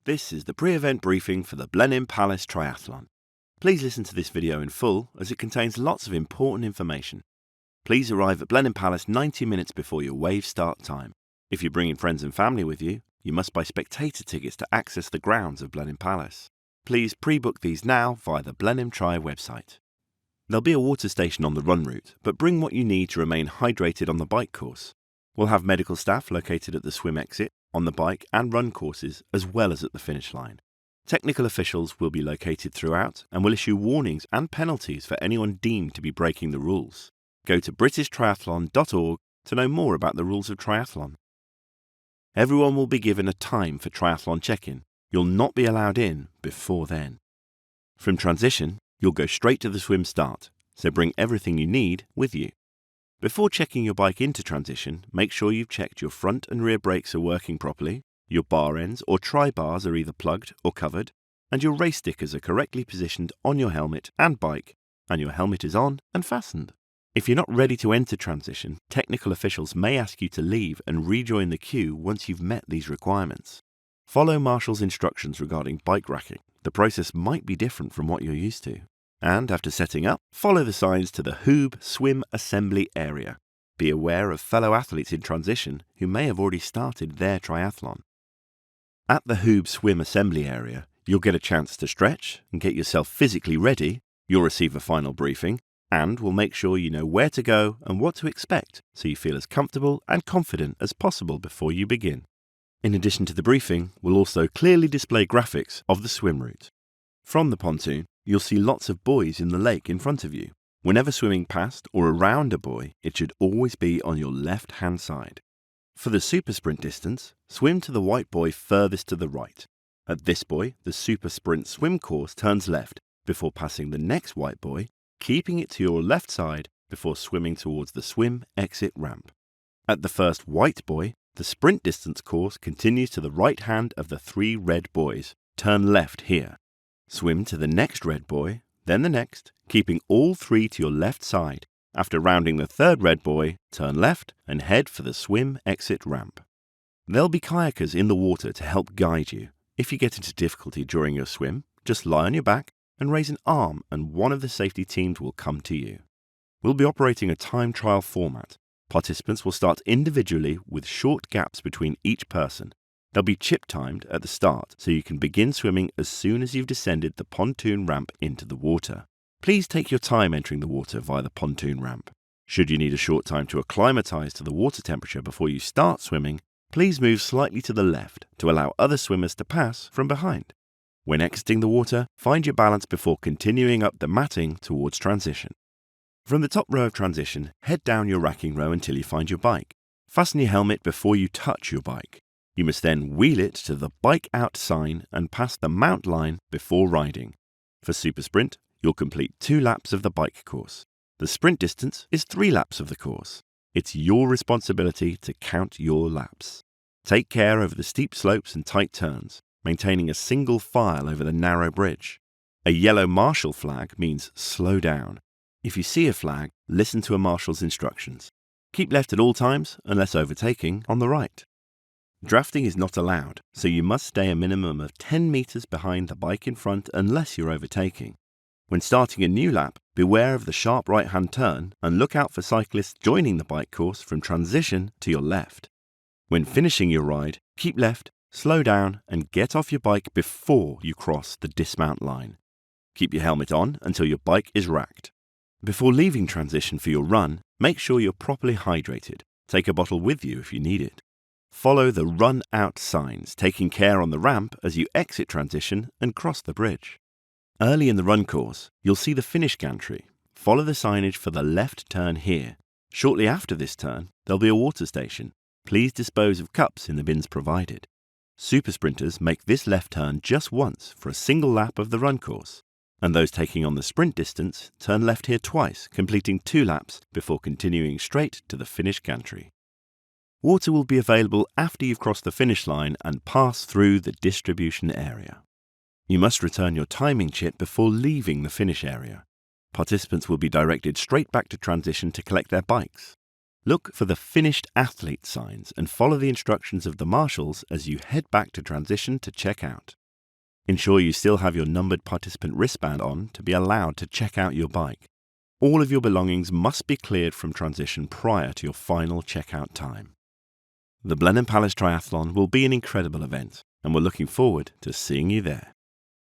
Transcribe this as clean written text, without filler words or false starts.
This is the pre-event briefing for the Blenheim Triathlon. Please listen to this video in full as it contains lots of important information. Please arrive at Blenheim 90 minutes before your wave start time. If you're bringing friends and family with you, you must buy spectator tickets to access the grounds of Blenheim Palace. Please pre-book these now via the Blenheim Tri website. There'll be a water station on the run route, but bring what you need to remain hydrated on the bike course. We'll have medical staff located at the swim exit, on the bike and run courses, as well as at the finish line. Technical officials will be located throughout and will issue warnings and penalties for anyone deemed to be breaking the rules. Go to britishtriathlon.org to know more about the rules of triathlon. Everyone will be given a time for triathlon check-in. You'll not be allowed in before then. From transition, you'll go straight to the swim start, so bring everything you need with you. Before checking your bike into transition, make sure you've checked your front and rear brakes are working properly, your bar ends or tri-bars are either plugged or covered, and your race stickers are correctly positioned on your helmet and bike, and your helmet is on and fastened. If you're not ready to enter transition, technical officials may ask you to leave and rejoin the queue once you've met these requirements. Follow Marshall's instructions regarding bike racking. The process might be different from what you're used to. And after setting up, follow the signs to the Hoob Swim Assembly area. Be aware of fellow athletes in transition who may have already started their triathlon. At the Hoob Swim Assembly area, you'll get a chance to stretch and get yourself physically ready, you'll receive a final briefing, and we'll make sure you know where to go and what to expect so you feel as comfortable and confident as possible before you begin. In addition to the briefing, we'll also clearly display graphics of the swim route. From the pontoon, you'll see lots of buoys in the lake in front of you. Whenever swimming past or around a buoy, it should always be on your left-hand side. For the super sprint distance, swim to the white buoy furthest to the right. At this buoy, the super sprint swim course turns left before passing the next white buoy, keeping it to your left side before swimming towards the swim exit ramp. At the first white buoy, the sprint distance course continues to the right hand of the 3 red buoys. Turn left here. Swim to the next red buoy, then the next, keeping all 3 to your left side. After rounding the 3rd red buoy, turn left and head for the swim exit ramp. There'll be kayakers in the water to help guide you. If you get into difficulty during your swim, just lie on your back and raise an arm and one of the safety teams will come to you. We'll be operating a time trial format. Participants will start individually with short gaps between each person. They'll be chip-timed at the start so you can begin swimming as soon as you've descended the pontoon ramp into the water. Please take your time entering the water via the pontoon ramp. Should you need a short time to acclimatise to the water temperature before you start swimming, please move slightly to the left to allow other swimmers to pass from behind. When exiting the water, find your balance before continuing up the matting towards transition. From the top row of transition, head down your racking row until you find your bike. Fasten your helmet before you touch your bike. You must then wheel it to the bike out sign and pass the mount line before riding. For super sprint, you'll complete 2 laps of the bike course. The sprint distance is 3 laps of the course. It's your responsibility to count your laps. Take care over the steep slopes and tight turns, maintaining a single file over the narrow bridge. A yellow marshal flag means slow down. If you see a flag, listen to a marshal's instructions. Keep left at all times unless overtaking on the right. Drafting is not allowed, so you must stay a minimum of 10 metres behind the bike in front unless you're overtaking. When starting a new lap, beware of the sharp right-hand turn and look out for cyclists joining the bike course from transition to your left. When finishing your ride, keep left, slow down and get off your bike before you cross the dismount line. Keep your helmet on until your bike is racked. Before leaving transition for your run, make sure you're properly hydrated. Take a bottle with you if you need it. Follow the run out signs, taking care on the ramp as you exit transition and cross the bridge. Early in the run course, you'll see the finish gantry. Follow the signage for the left turn here. Shortly after this turn, there'll be a water station. Please dispose of cups in the bins provided. Super sprinters make this left turn just once for a single lap of the run course. And those taking on the sprint distance turn left here twice, completing 2 laps before continuing straight to the finish gantry. Water will be available after you've crossed the finish line and passed through the distribution area. You must return your timing chip before leaving the finish area. Participants will be directed straight back to transition to collect their bikes. Look for the finished athlete signs and follow the instructions of the marshals as you head back to transition to check out. Ensure you still have your numbered participant wristband on to be allowed to check out your bike. All of your belongings must be cleared from transition prior to your final checkout time. The Blenheim Palace Triathlon will be an incredible event, and we're looking forward to seeing you there.